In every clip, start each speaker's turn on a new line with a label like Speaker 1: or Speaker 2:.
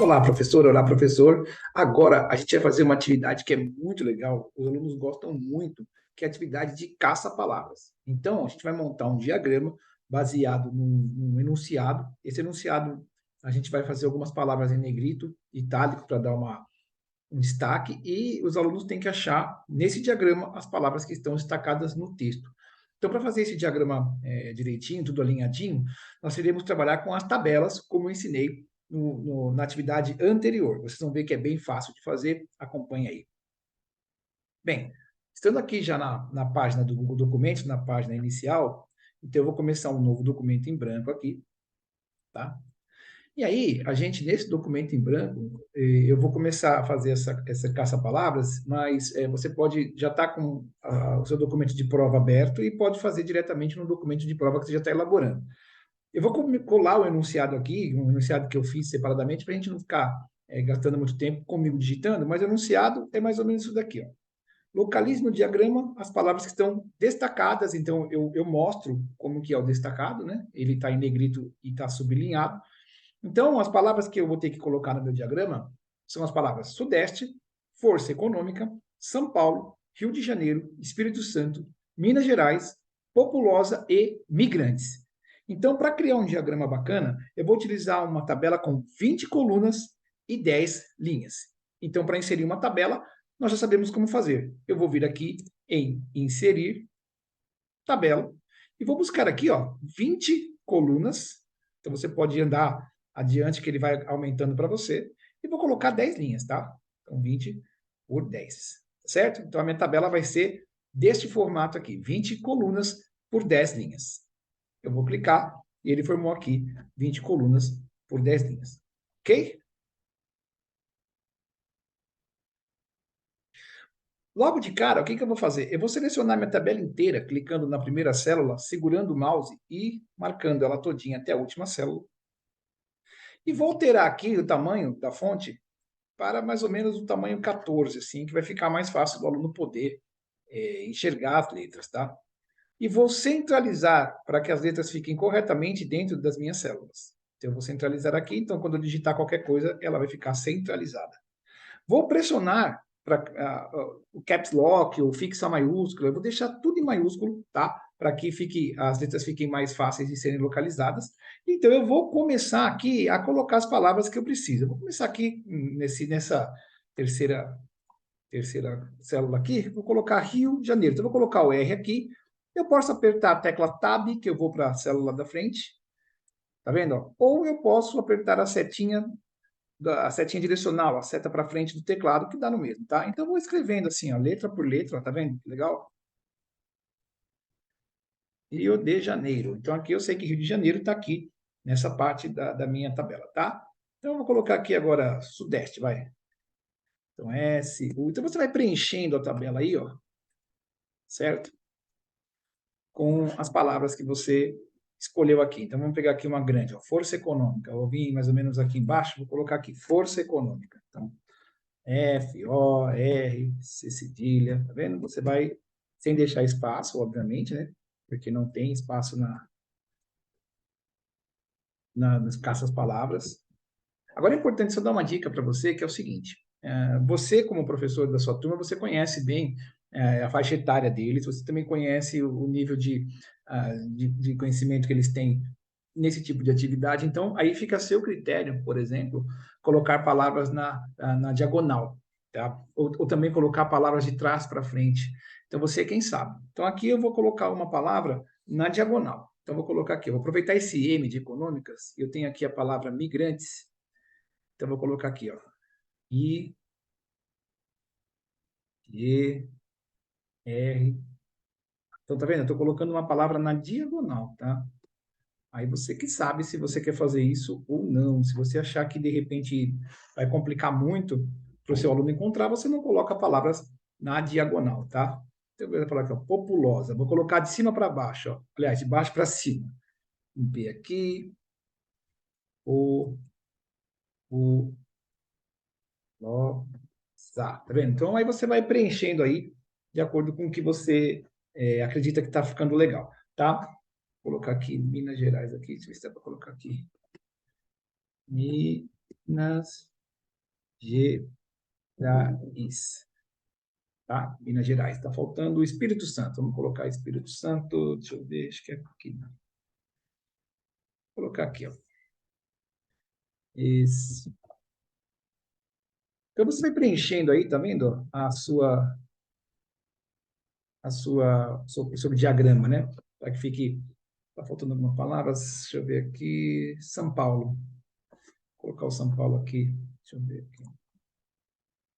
Speaker 1: Olá, professor. Olá, professor. Agora a gente vai fazer uma atividade que é muito legal, os alunos gostam muito, que é a atividade de caça-palavras. Então, a gente vai montar um diagrama baseado num enunciado. Esse enunciado, a gente vai fazer algumas palavras em negrito, itálico, para dar um destaque, e os alunos têm que achar, nesse diagrama, as palavras que estão destacadas no texto. Então, para fazer esse diagrama direitinho, tudo alinhadinho, nós iremos trabalhar com as tabelas, como eu ensinei na atividade anterior. Vocês vão ver que é bem fácil de fazer, acompanhe aí. Bem, estando aqui já na página do Google Documentos, na página inicial, então eu vou começar um novo documento em branco aqui, tá? E aí, a gente, nesse documento em branco, eu vou começar a fazer essa caça-palavras, mas você pode já estar com o seu documento de prova aberto e pode fazer diretamente no documento de prova que você já está elaborando. Eu vou colar o enunciado aqui, um enunciado que eu fiz separadamente, para a gente não ficar gastando muito tempo comigo digitando, mas o enunciado é mais ou menos isso daqui, ó. Localize no diagrama as palavras que estão destacadas, então eu mostro como que é o destacado, né? Ele está em negrito e está sublinhado. Então, as palavras que eu vou ter que colocar no meu diagrama são as palavras Sudeste, Força Econômica, São Paulo, Rio de Janeiro, Espírito Santo, Minas Gerais, Populosa e Migrantes. Então, para criar um diagrama bacana, eu vou utilizar uma tabela com 20 colunas e 10 linhas. Então, para inserir uma tabela, nós já sabemos como fazer. Eu vou vir aqui em Inserir, Tabela, e vou buscar aqui, ó, 20 colunas. Então, você pode andar adiante, que ele vai aumentando para você. E vou colocar 10 linhas, tá? Então, 20 por 10, certo? Então, a minha tabela vai ser deste formato aqui, 20 colunas por 10 linhas. Eu vou clicar e ele formou aqui 20 colunas por 10 linhas. Ok? Logo de cara, o que eu vou fazer? Eu vou selecionar minha tabela inteira, clicando na primeira célula, segurando o mouse e marcando ela todinha até a última célula. E vou alterar aqui o tamanho da fonte para mais ou menos o tamanho 14, assim, que vai ficar mais fácil do aluno poder enxergar as letras, tá? E vou centralizar para que as letras fiquem corretamente dentro das minhas células. Então, eu vou centralizar aqui, então quando eu digitar qualquer coisa, ela vai ficar centralizada. Vou pressionar para o caps lock, ou fixa maiúscula, eu vou deixar tudo em maiúsculo, tá? Para que as letras fiquem mais fáceis de serem localizadas. Então, eu vou começar aqui a colocar as palavras que eu preciso. Eu vou começar aqui nessa terceira célula aqui, vou colocar Rio de Janeiro. Então, eu vou colocar o R aqui. Eu posso apertar a tecla Tab, que eu vou para a célula da frente. Tá vendo? Ou eu posso apertar a setinha direcional, a seta para frente do teclado, que dá no mesmo, tá? Então, eu vou escrevendo assim, ó, letra por letra, ó, tá vendo? Que legal? Rio de Janeiro. Então, aqui eu sei que Rio de Janeiro está aqui, nessa parte da minha tabela, tá? Então, eu vou colocar aqui agora Sudeste, vai. Então, S, U. Então, você vai preenchendo a tabela aí, ó, certo? Com as palavras que você escolheu aqui. Então, vamos pegar aqui uma grande, ó, Força Econômica. Eu vou vir mais ou menos aqui embaixo, vou colocar aqui, Força Econômica. Então, F, O, R, C cedilha, tá vendo? Você vai, sem deixar espaço, obviamente, né? Porque não tem espaço nas caças-palavras. Agora é importante só dar uma dica para você, que é o seguinte: você, como professor da sua turma, você conhece bem a faixa etária deles, você também conhece o nível de conhecimento que eles têm nesse tipo de atividade. Então, aí fica a seu critério, por exemplo, colocar palavras na diagonal, tá? Ou também colocar palavras de trás para frente. Então, você é quem sabe. Então, aqui eu vou colocar uma palavra na diagonal. Então, vou colocar aqui, eu vou aproveitar esse M de econômicas, eu tenho aqui a palavra migrantes, então, vou colocar aqui, ó, I, E, R. Então, tá vendo? Eu estou colocando uma palavra na diagonal, tá? Aí você que sabe se você quer fazer isso ou não. Se você achar que, de repente, vai complicar muito para o seu aluno encontrar, você não coloca palavras na diagonal, tá? Então, eu vou falar aqui, ó, populosa. Vou colocar de cima para baixo, ó. Aliás, de baixo para cima. Um P aqui. O, o, Lo, Tá vendo? Então, aí você vai preenchendo aí, de acordo com o que você acredita que está ficando legal, tá? Vou colocar aqui Minas Gerais aqui, deixa eu ver se dá para colocar aqui. Minas Gerais. Tá? Minas Gerais. Está faltando o Espírito Santo. Vamos colocar Espírito Santo. Deixa eu ver, acho que é aqui. Vou colocar aqui, ó. Esse. Então você vai preenchendo aí, tá vendo? Seu diagrama, né? Para que fique. Está faltando algumas palavras. Deixa eu ver aqui. São Paulo. Vou colocar o São Paulo aqui. Deixa eu ver aqui.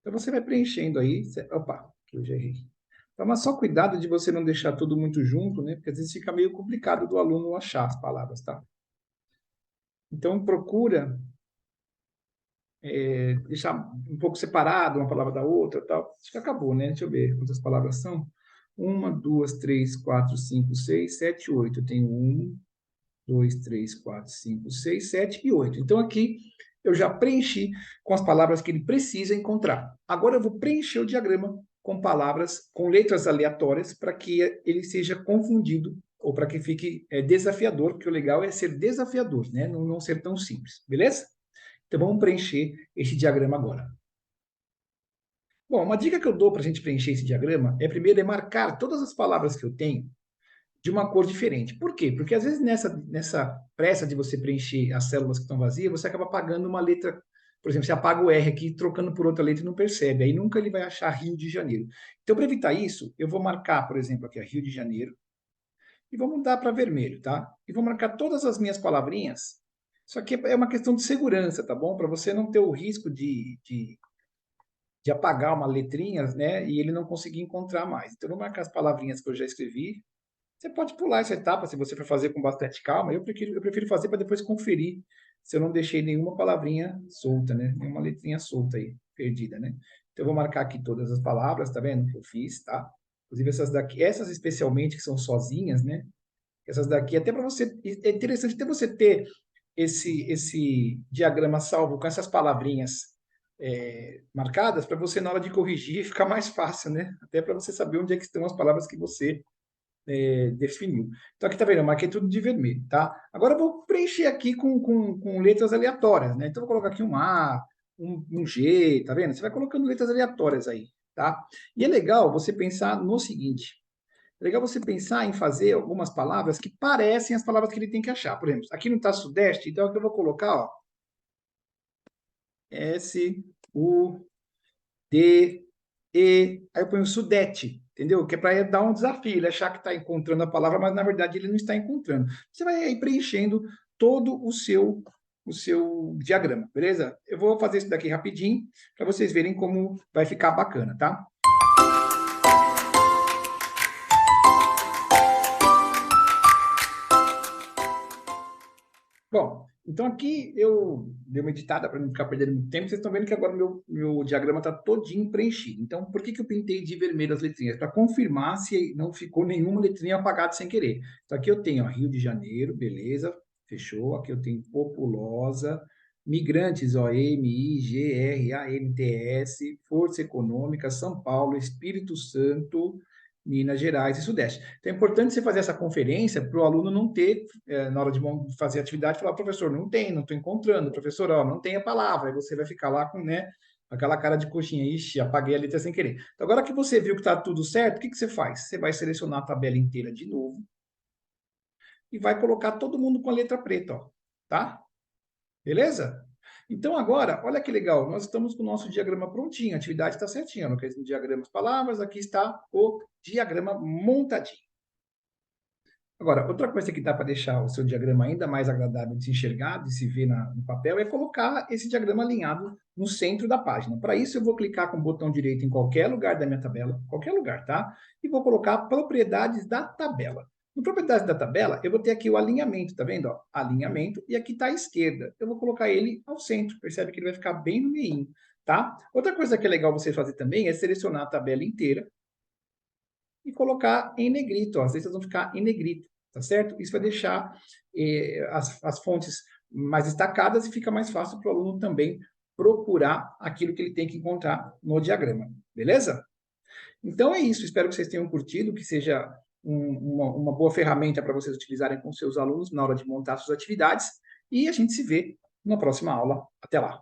Speaker 1: Então você vai preenchendo aí. Opa, aqui eu já errei. Toma só cuidado de você não deixar tudo muito junto, né? Porque às vezes fica meio complicado do aluno achar as palavras, tá? Então procura deixar um pouco separado uma palavra da outra, tal. Acho que acabou, né? Deixa eu ver quantas palavras são. Uma, duas, três, quatro, cinco, seis, sete, oito. Eu tenho um, dois, três, quatro, cinco, seis, sete e oito. Então aqui eu já preenchi com as palavras que ele precisa encontrar. Agora eu vou preencher o diagrama com palavras, com letras aleatórias, para que ele seja confundido ou para que fique desafiador, porque o legal é ser desafiador, né? Não ser tão simples, beleza? Então vamos preencher este diagrama agora. Bom, uma dica que eu dou para a gente preencher esse diagrama é primeiro marcar todas as palavras que eu tenho de uma cor diferente. Por quê? Porque às vezes nessa pressa de você preencher as células que estão vazias, você acaba apagando uma letra. Por exemplo, você apaga o R aqui, trocando por outra letra e não percebe. Aí nunca ele vai achar Rio de Janeiro. Então, para evitar isso, eu vou marcar, por exemplo, aqui Rio de Janeiro, e vou mudar para vermelho, tá? E vou marcar todas as minhas palavrinhas. Isso aqui é uma questão de segurança, tá bom? Para você não ter o risco de apagar uma letrinha, né? E ele não conseguir encontrar mais. Então, eu vou marcar as palavrinhas que eu já escrevi. Você pode pular essa etapa se você for fazer com bastante calma. Eu prefiro fazer para depois conferir se eu não deixei nenhuma palavrinha solta, né? Nenhuma letrinha solta aí, perdida, né? Então, eu vou marcar aqui todas as palavras, tá vendo? Que eu fiz, tá? Inclusive essas daqui, essas especialmente que são sozinhas, né? Essas daqui, até para você. É interessante até você ter esse diagrama salvo com essas palavrinhas marcadas, para você, na hora de corrigir, ficar mais fácil, né? Até para você saber onde é que estão as palavras que você definiu. Então, aqui tá vendo, eu marquei tudo de vermelho, tá? Agora eu vou preencher aqui com letras aleatórias, né? Então, eu vou colocar aqui um A, um G, tá vendo? Você vai colocando letras aleatórias aí, tá? E é legal você pensar no seguinte: é legal você pensar em fazer algumas palavras que parecem as palavras que ele tem que achar. Por exemplo, aqui no tá Sudeste, então aqui eu vou colocar, ó, S, U, D, E, aí eu ponho Sudete, entendeu? Que é para dar um desafio, ele achar que está encontrando a palavra, mas na verdade ele não está encontrando. Você vai aí preenchendo todo o seu diagrama, beleza? Eu vou fazer isso daqui rapidinho para vocês verem como vai ficar bacana, tá? Bom, então aqui eu dei uma editada para não ficar perdendo muito tempo. Vocês estão vendo que agora meu diagrama está todinho preenchido. Então, por que eu pintei de vermelho as letrinhas? Para confirmar se não ficou nenhuma letrinha apagada sem querer. Então, aqui eu tenho ó, Rio de Janeiro, beleza, fechou. Aqui eu tenho Populosa, Migrantes, ó, MIGRANTS, Força Econômica, São Paulo, Espírito Santo, Minas Gerais e Sudeste. Então é importante você fazer essa conferência para o aluno não ter, na hora de fazer a atividade, falar, professor, não estou encontrando, professor, ó, não tem a palavra, aí você vai ficar lá com, né, aquela cara de coxinha, ixi, apaguei a letra sem querer. Então agora que você viu que está tudo certo, o que você faz? Você vai selecionar a tabela inteira de novo e vai colocar todo mundo com a letra preta, ó, tá? Beleza? Então, agora, olha que legal, nós estamos com o nosso diagrama prontinho, a atividade está certinha, no diagrama as palavras, aqui está o diagrama montadinho. Agora, outra coisa que dá para deixar o seu diagrama ainda mais agradável de se enxergar, de se ver no papel, é colocar esse diagrama alinhado no centro da página. Para isso, eu vou clicar com o botão direito em qualquer lugar da minha tabela, qualquer lugar, tá? E vou colocar propriedades da tabela. No propriedades da tabela, eu vou ter aqui o alinhamento, tá vendo? Ó, alinhamento, e aqui está à esquerda. Eu vou colocar ele ao centro, percebe que ele vai ficar bem no meio, tá? Outra coisa que é legal você fazer também é selecionar a tabela inteira e colocar em negrito, ó. As letras vão ficar em negrito, tá certo? Isso vai deixar as fontes mais destacadas e fica mais fácil para o aluno também procurar aquilo que ele tem que encontrar no diagrama, beleza? Então é isso, espero que vocês tenham curtido, que seja uma boa ferramenta para vocês utilizarem com seus alunos na hora de montar suas atividades, e a gente se vê na próxima aula. Até lá!